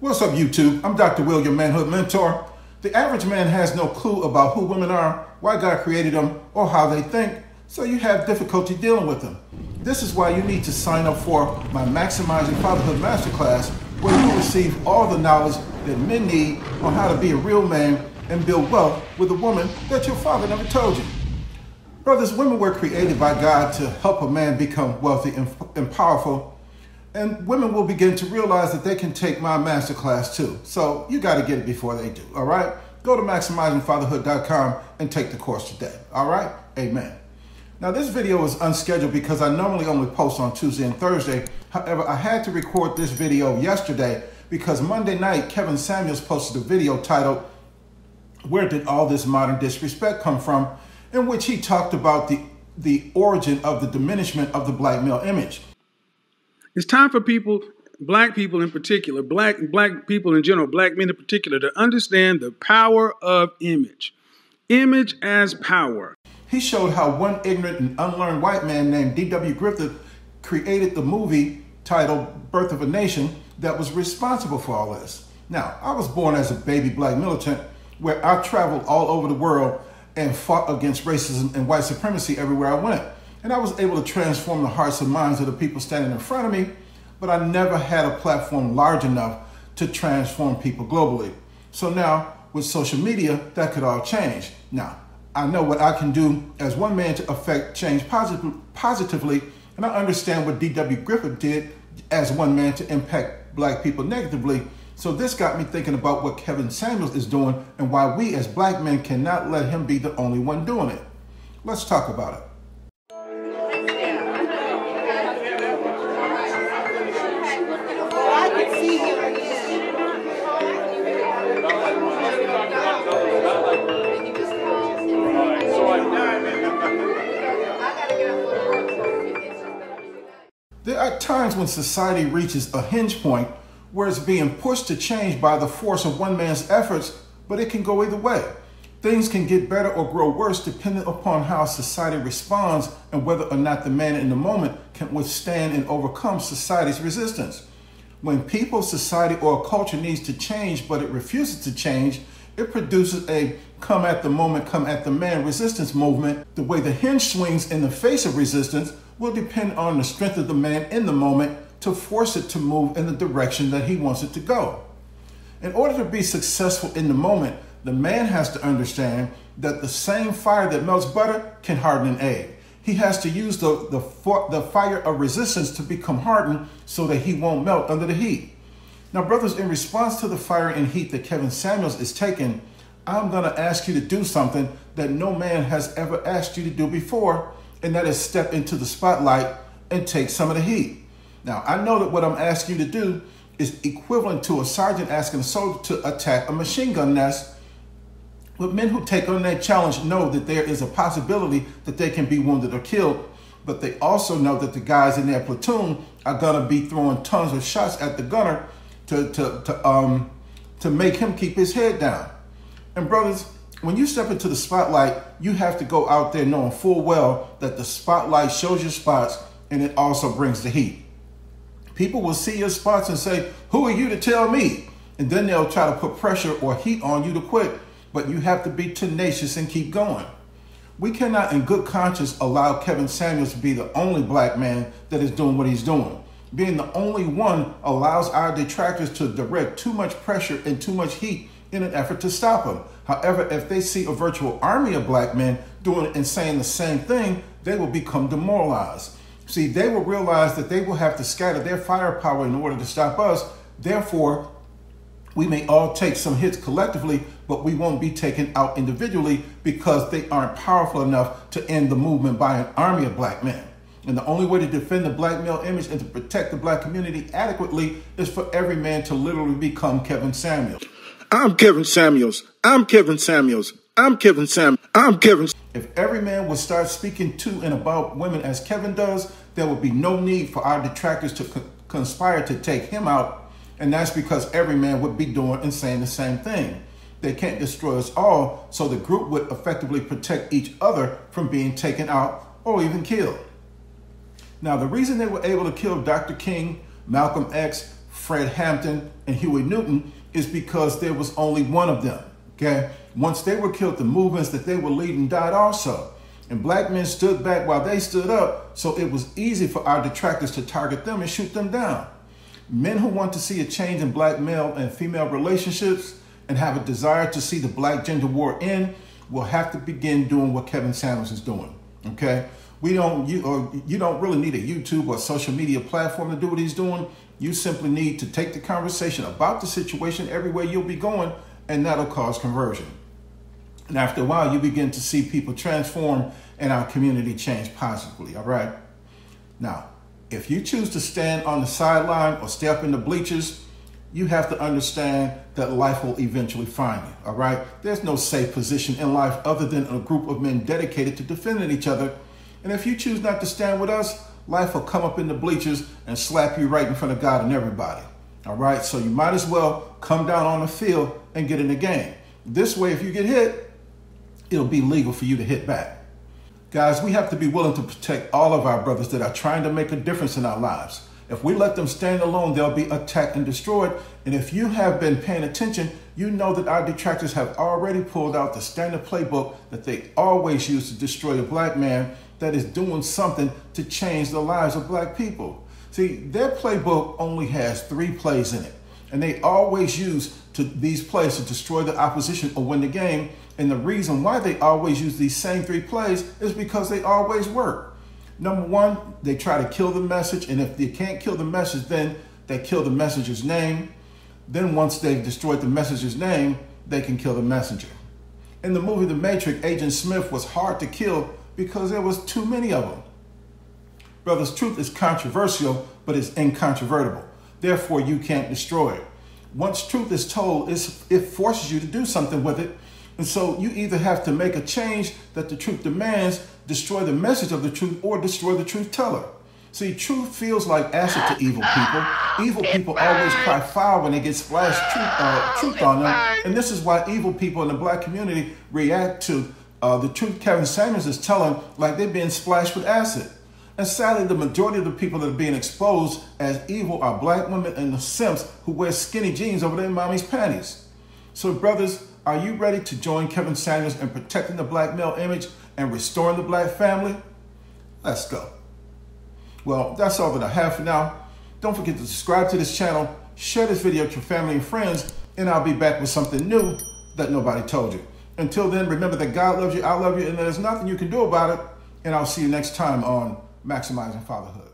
What's up, YouTube? I'm Dr. Will, your manhood mentor. The average man has no clue about who women are, why God created them, or how they think, so you have difficulty dealing with them. This is why you need to sign up for my Maximizing Fatherhood Masterclass, where you will receive all the knowledge that men need on how to be a real man and build wealth with a woman that your father never told you. Brothers, women were created by God to help a man become wealthy and powerful. And women will begin to realize that they can take my masterclass too. So you got to get it before they do, all right? Go to MaximizingFatherhood.com and take the course today, all right? Amen. Now, this video is unscheduled because I normally only post on Tuesday and Thursday. However, I had to record this video yesterday because Monday night, Kevin Samuels posted a video titled, "Where Did All This Modern Disrespect Come From?" in which he talked about the origin of the diminishment of the black male image. It's time for people, black people in particular, black people in general, black men in particular, to understand the power of image. Image as power. He showed how one ignorant and unlearned white man named D.W. Griffith created the movie titled Birth of a Nation that was responsible for all this. Now, I was born as a baby black militant where I traveled all over the world and fought against racism and white supremacy everywhere I went. And I was able to transform the hearts and minds of the people standing in front of me, but I never had a platform large enough to transform people globally. So now, with social media, that could all change. Now, I know what I can do as one man to affect change positively, and I understand what D.W. Griffith did as one man to impact black people negatively. So this got me thinking about what Kevin Samuels is doing and why we as black men cannot let him be the only one doing it. Let's talk about it. There are times when society reaches a hinge point where it's being pushed to change by the force of one man's efforts, but it can go either way. Things can get better or grow worse depending upon how society responds and whether or not the man in the moment can withstand and overcome society's resistance. When people, society, or a culture needs to change but it refuses to change, it produces a come at the moment, come at the man resistance movement. The way the hinge swings in the face of resistance will depend on the strength of the man in the moment to force it to move in the direction that he wants it to go. In order to be successful in the moment, the man has to understand that the same fire that melts butter can harden an egg. He has to use the fire of resistance to become hardened so that he won't melt under the heat. Now, brothers, in response to the fire and heat that Kevin Samuels is taking, I'm going to ask you to do something that no man has ever asked you to do before, and that is step into the spotlight and take some of the heat. Now, I know that what I'm asking you to do is equivalent to a sergeant asking a soldier to attack a machine gun nest, but men who take on that challenge know that there is a possibility that they can be wounded or killed, but they also know that the guys in their platoon are going to be throwing tons of shots at the gunner to make him keep his head down. And brothers, when you step into the spotlight, you have to go out there knowing full well that the spotlight shows your spots and it also brings the heat. People will see your spots and say, "Who are you to tell me?" And then they'll try to put pressure or heat on you to quit. But you have to be tenacious and keep going. We cannot in good conscience allow Kevin Samuels to be the only black man that is doing what he's doing. Being the only one allows our detractors to direct too much pressure and too much heat in an effort to stop him. However, if they see a virtual army of black men doing and saying the same thing, they will become demoralized. See, they will realize that they will have to scatter their firepower in order to stop us. Therefore, we may all take some hits collectively, but we won't be taken out individually because they aren't powerful enough to end the movement by an army of black men. And the only way to defend the black male image and to protect the black community adequately is for every man to literally become Kevin Samuels. I'm Kevin Samuels. I'm Kevin Samuels. I'm Kevin Samuels. I'm Kevin. If every man would start speaking to and about women as Kevin does, there would be no need for our detractors to conspire to take him out. And that's because every man would be doing and saying the same thing. They can't destroy us all, so the group would effectively protect each other from being taken out or even killed. Now, the reason they were able to kill Dr. King, Malcolm X, Fred Hampton, and Huey Newton is because there was only one of them, okay? Once they were killed, the movements that they were leading died also. And black men stood back while they stood up, so it was easy for our detractors to target them and shoot them down. Men who want to see a change in black male and female relationships and have a desire to see the black gender war end will have to begin doing what Kevin Samuels is doing, okay? You don't really need a YouTube or social media platform to do what he's doing. You simply need to take the conversation about the situation everywhere you'll be going, and that'll cause conversion. And after a while, you begin to see people transform and our community change positively, all right? Now, if you choose to stand on the sideline or stay up in the bleachers, you have to understand that life will eventually find you, all right? There's no safe position in life other than a group of men dedicated to defending each other. And if you choose not to stand with us, life will come up in the bleachers and slap you right in front of God and everybody, all right? So you might as well come down on the field and get in the game. This way, if you get hit, it'll be legal for you to hit back. Guys, we have to be willing to protect all of our brothers that are trying to make a difference in our lives. If we let them stand alone, they'll be attacked and destroyed. And if you have been paying attention, you know that our detractors have already pulled out the standard playbook that they always use to destroy a black man that is doing something to change the lives of black people. See, their playbook only has 3 plays in it. And they always use these plays to destroy the opposition or win the game. And the reason why they always use these same 3 plays is because they always work. Number 1, they try to kill the message. And if they can't kill the message, then they kill the messenger's name. Then once they've destroyed the messenger's name, they can kill the messenger. In the movie The Matrix, Agent Smith was hard to kill because there was too many of them. Brothers, truth is controversial, but it's incontrovertible. Therefore, you can't destroy it. Once truth is told, it forces you to do something with it. And so you either have to make a change that the truth demands, destroy the message of the truth, or destroy the truth teller. See, truth feels like acid to evil people. Evil people always cry foul when they get splashed truth on them. And this is why evil people in the black community react to the truth Kevin Samuels is telling like they're being splashed with acid. And sadly, the majority of the people that are being exposed as evil are black women and the simps who wear skinny jeans over their mommy's panties. So brothers, are you ready to join Kevin Samuels in protecting the black male image and restoring the black family? Let's go. Well, that's all that I have for now. Don't forget to subscribe to this channel, share this video with your family and friends, and I'll be back with something new that nobody told you. Until then, remember that God loves you, I love you, and there's nothing you can do about it. And I'll see you next time on Maximizing Fatherhood.